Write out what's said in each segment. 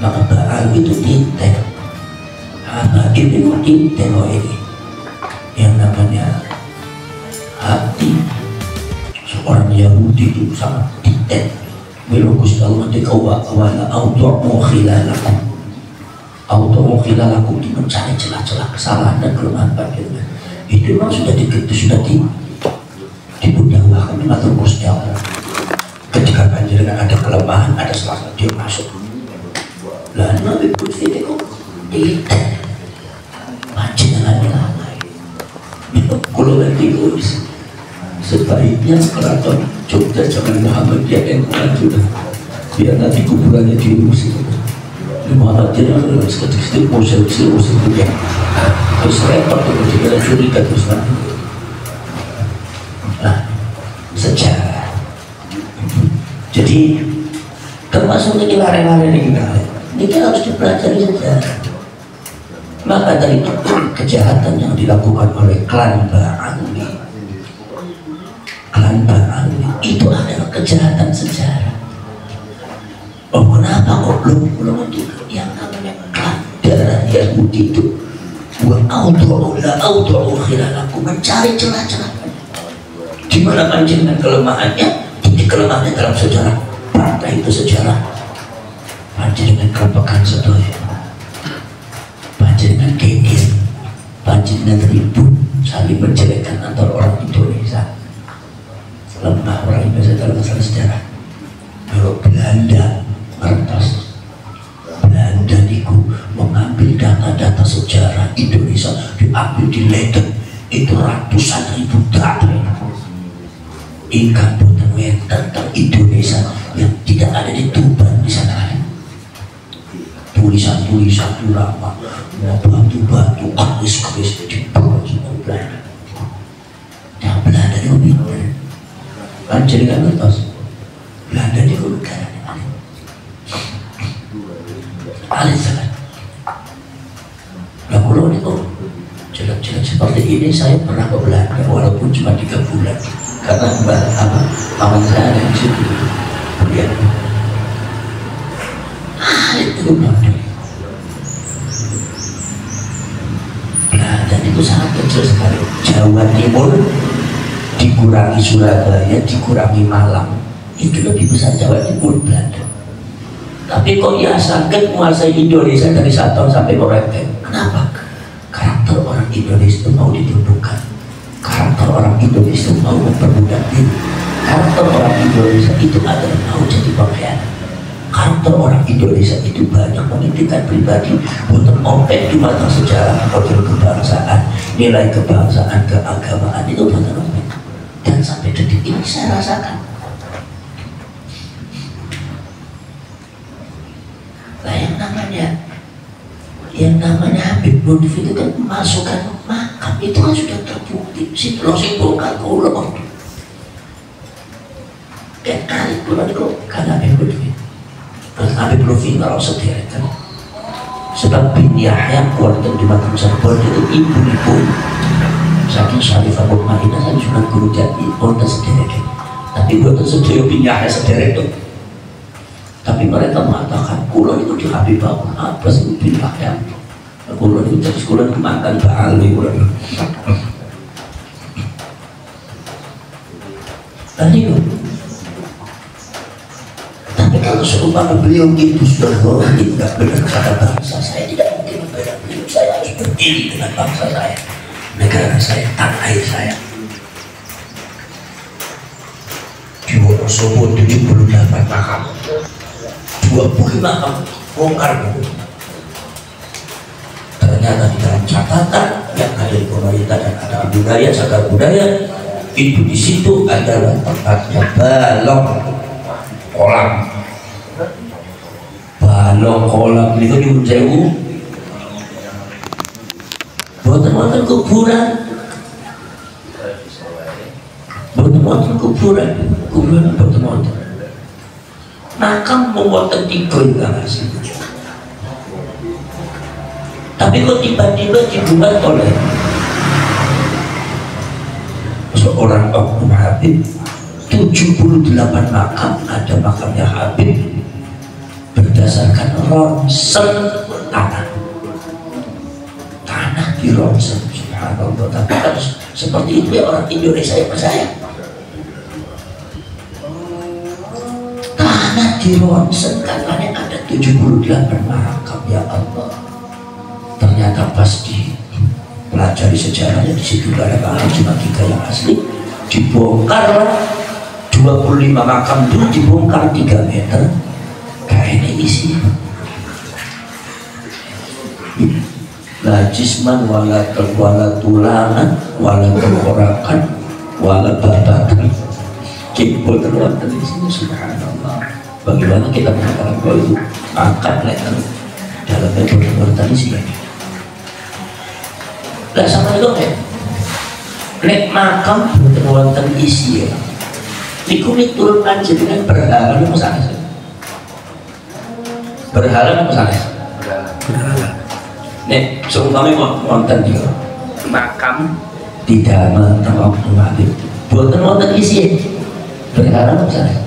Maka Baal itu tintek, Habaib itu tintek ini yang namanya hati seorang Yahudi itu sangat tintek. Melukus Allah ketika wala autu'u khilalakum, autu'u khilalakum itu mencari celah-celah kesalahan dan kelemahan bagian itu memang sudah dibudahkan memang terus Allah. Ketika panjenengan ada kelemahan, ada salah dia masuk. Lah Nabi Lutfi itu tidak panjenengan lalai. Kalau nanti sebaiknya keraton Jogja jangan Muhammadiyah yang sudah biar nanti kuburannya diurusi. Muhammadiyah harus sedikit musik punya terus repot terus kita curiga terus nanti. Nah sejarah jadi termasuk ini lari-lari ini harus dipelajari sejarah. Maka dari kejahatan yang dilakukan oleh klan Ba'ali itu adalah kejahatan sejarah. Oh kenapa kok belum itu yang namanya klan darah Yahudi itu wa'audu'u khilalaku mencari celah-celah di mana panjenengan kelemahannya. Ini kelemahannya dalam sejarah partai itu sejarah panjenengan kerepekan sedoyo, panjenengan geger, panjenengan ribut saling menjelekkan antara orang Indonesia. Lemah orang Indonesia dalam masalah sejarah. Kalau Belanda merentas, Belanda itu mengambil data-data sejarah Indonesia, diambil di Leiden itu ratusan ribu data. Ingkang boten tentang Indonesia yang tidak ada di Tuban di sana. Tulisan-tulisan ulama, batu-batu, keris-keris dibawa semua Belanda. Yang Belanda itu pintar. Kan jadi kan ngertos Belanda itu negara alit sangat. Nah kalau itu jelek-jelek seperti ini saya pernah ke Belanda walaupun cuma 3 bulan karena paman saya ada di situ. Kemudian itu Belanda itu sangat kecil sekali. Jawa Timur dikurangi Surabaya, dikurangi Malang, itu lebih besar Jawa Timur Belanda. Tapi kok ya sakit menguasai Indonesia dari Sabang sampai Merauke. Kenapa? Karakter orang Indonesia itu mau ditundukkan, karakter orang Indonesia itu mau mempermudah diri, karakter orang Indonesia itu adalah mau jadi pengkhianat. Karakter orang Indonesia itu banyak mengintikan pribadi untuk open di mata sejarah, model kebangsaan, nilai kebangsaan, keagamaan itu banyak open. Dan sampai detik ini saya rasakan. Nah yang namanya Habib Lutfi itu kan memasukkan makam itu kan sudah terbukti. Si bongkar kulo. Kayak kali kulo itu kan Habib Lutfi. Habib Lutfi kalau sendiri kan. Sebab bin Yahya keluarga di Makam Sarbon itu ibu-ibu. Saking Syarifah Mutmainah saya sudah guru jadi orang sendiri. Tapi bukan sedaya bin Yahya sendiri itu. Tapi mereka mengatakan kulon itu di Habibah apa sih bin Yahya. Kulon itu jadi kulon kemakan Ba'ali kulon. Tadi itu. Tapi kalau seumpama beliau itu sudah ini tidak benar kata bangsa saya, tidak mungkin membela beliau. Saya harus berdiri dengan bangsa saya, negara saya, tanah air saya. Di Wonosobo 78 makam, 25 makam bongkar. Ternyata di dalam catatan yang ada di pemerintah dan ada budaya, cagar budaya itu di situ adalah tempatnya balong kolam itu di Unjewu buatan kuburan buatan makam membuatan 3 enggak sih. Tapi kok tiba-tiba dibuat oleh seorang oknum Habib 78 makam, ada makamnya Habib berdasarkan ronsen tanah. Tanah di ronsen, subhanallah. Tapi harus seperti itu ya orang Indonesia yang percaya. Tanah di ronsen katanya ada 78 makam, ya Allah. Ternyata pas dipelajari sejarahnya di situ gak ada makam, cuma 3 yang asli. Dibongkar 25 makam itu dibongkar 3 meter. Kayak ini isi. La jisman wala tulangan wala tenggorokan wala babatan. Kimpul terwonten di sini, subhanallah. Bagaimana kita mengatakan bahwa itu angkat letter dalam bentuk tadi sih? Lah sama itu kan? Nek makam terwonten isi ya. Niku miturut panjenengan berhala niku sanes. Berhala niku sanes. Berhala. Nek seumpama wonten di makam didamel teng mati. Boten wonten isi. Berhala niku sanes.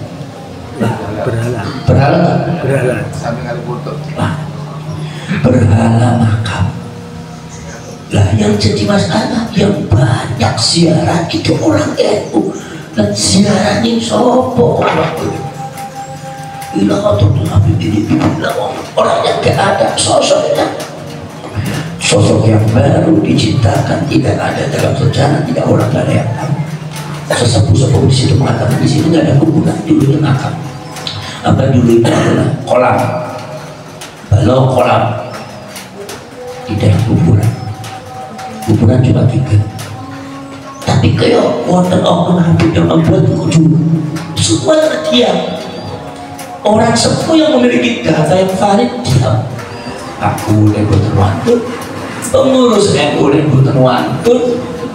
Berhala sampai kali foto. Berhala makam. Lah yang jadi masalah yang banyak ziarah itu orang NU. Dan ziarahnya sopo orang itu. Bila atau Habib ini bilang orang yang gak ada sosoknya. Sosok yang baru diciptakan, tidak ada dalam sejarah, tidak orang gak ada yang tahu. Sesepuh-sepuh di situ mengatakan di sini nggak ada kuburan, dulu makam. Apa dulu itu adalah kolam, balok kolam, tidak kuburan. Kuburan cuma 3. Tapi kayak wonten oknum Habib yang membuat kudu semua diam. Orang sepuh yang memiliki data yang valid diam. Aku boten wantun, pengurus NU boten wantun,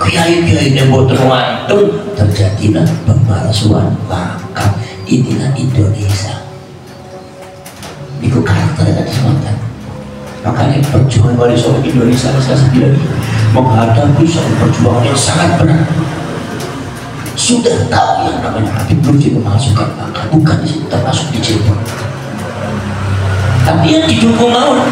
kiai-kiai boten wantun, terjadilah pemalsuan makam. Inilah Indonesia. Itu karakternya tadi semata. Makanya perjuangan wali songo Indonesia saya bilang menghadapi suatu perjuangan yang sangat berat. Sudah tahu yang namanya Habib Lutfi memasukkan makam, bukan di situ termasuk di Cirebon. Tapi yang didukung mawon.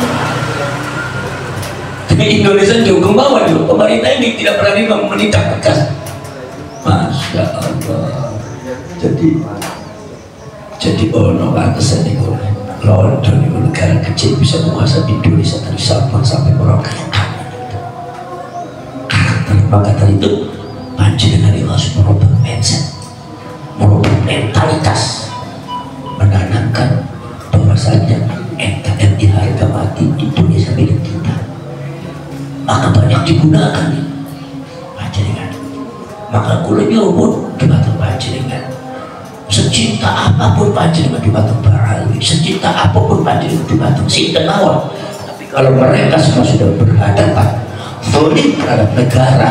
Tapi Indonesia didukung mawon, pemerintah ini tidak berani menindak tegas. Masya Allah. Jadi ono pantesan itu London itu negara kecil bisa menguasai Indonesia dari Sabang sampai Merauke. Maka dari itu panjenengan harus merubah mindset, merubah mentalitas, menanamkan bahwasanya NKRI harga mati Indonesia milik kita. Maka banyak digunakan nih panjenengan. Maka kulo nyuwun dumateng panjenengan. Secinta apapun panjenengan dumateng Ba'alwi, secinta apapun panjenengan dumateng sinten mawon. Tapi kalau mereka semua sudah berhadapan zalim terhadap negara,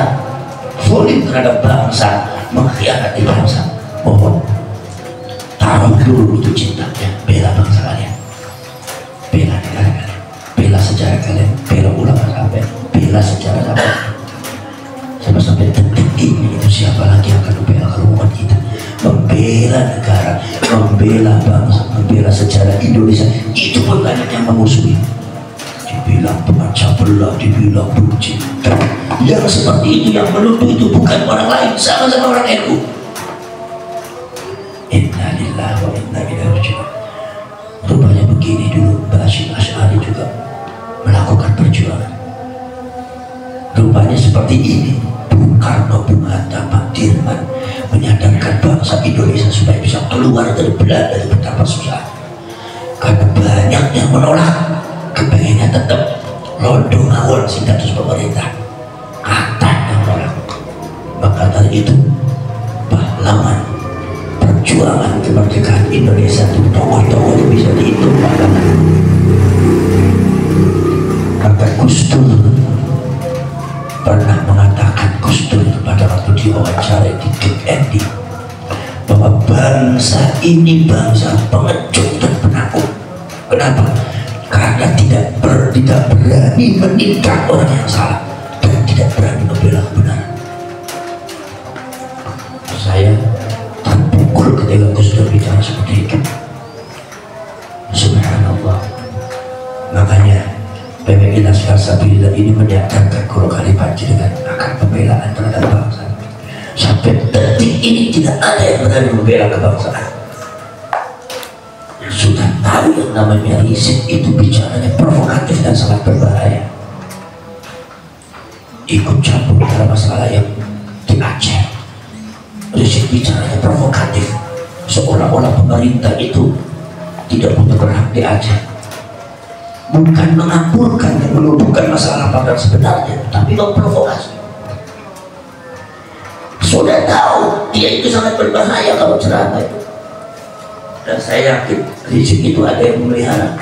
zalim terhadap bangsa, mengkhianati bangsa, mohon taruh dulu itu cintanya, bela bangsa kalian, bela negara kalian, bela sejarah kalian, bela ulama kalian, bela sejarah kalian. Sampai detik ini itu siapa lagi yang akan membela umat kita, membela negara, membela bangsa, membela sejarah Indonesia. Itu pun banyak yang memusuhi, dibilang pemecah belah, dibilang benci. Yang seperti itu, yang menuduh itu bukan orang lain, sama-sama orang NU. Inna lillahi wa inna ilaihi raji'un. Rupanya begini dulu Mbah Hasyim Asy'ari juga melakukan perjuangan. Rupanya seperti ini Bung Karno, Bung Hatta, Pak Dirman menyadarkan bangsa Indonesia supaya bisa keluar dari Belanda dari betapa susah. Karena banyak yang menolak, kepengennya tetap londo ngawon status pemerintah, atas yang menolak. Maka dari itu pahlawan perjuangan kemerdekaan Indonesia itu tokoh-tokoh yang bisa dihitung pahlawan. Maka Gus Dur pernah mengatakan, Gus Dur pada waktu diwawancara di DKND, bahwa bangsa ini bangsa pengecut dan penakut. Kenapa? Karena tidak berani menindak orang yang salah dan tidak berani membela kebenaran. Saya terpukul ketika Gus Dur bicara seperti itu. Subhanallah. Makanya PPI Nasional Sabilillah ini menyadarkan Golkar dengan akan pembelaan terhadap bangsa. Sampai detik ini tidak ada yang berani membela kebangsaan. Sudah tahu yang namanya riset itu bicaranya provokatif dan sangat berbahaya. Ikut campur dalam masalah yang di Aceh. Riset bicaranya provokatif, seolah-olah pemerintah itu tidak punya berhak di Aceh. Bukan mengaburkan dan menuduhkan masalah pada sebenarnya, tapi memprovokasi. Sudah tahu dia itu sangat berbahaya kalau ceramah itu. Dan saya yakin riset itu ada yang memelihara.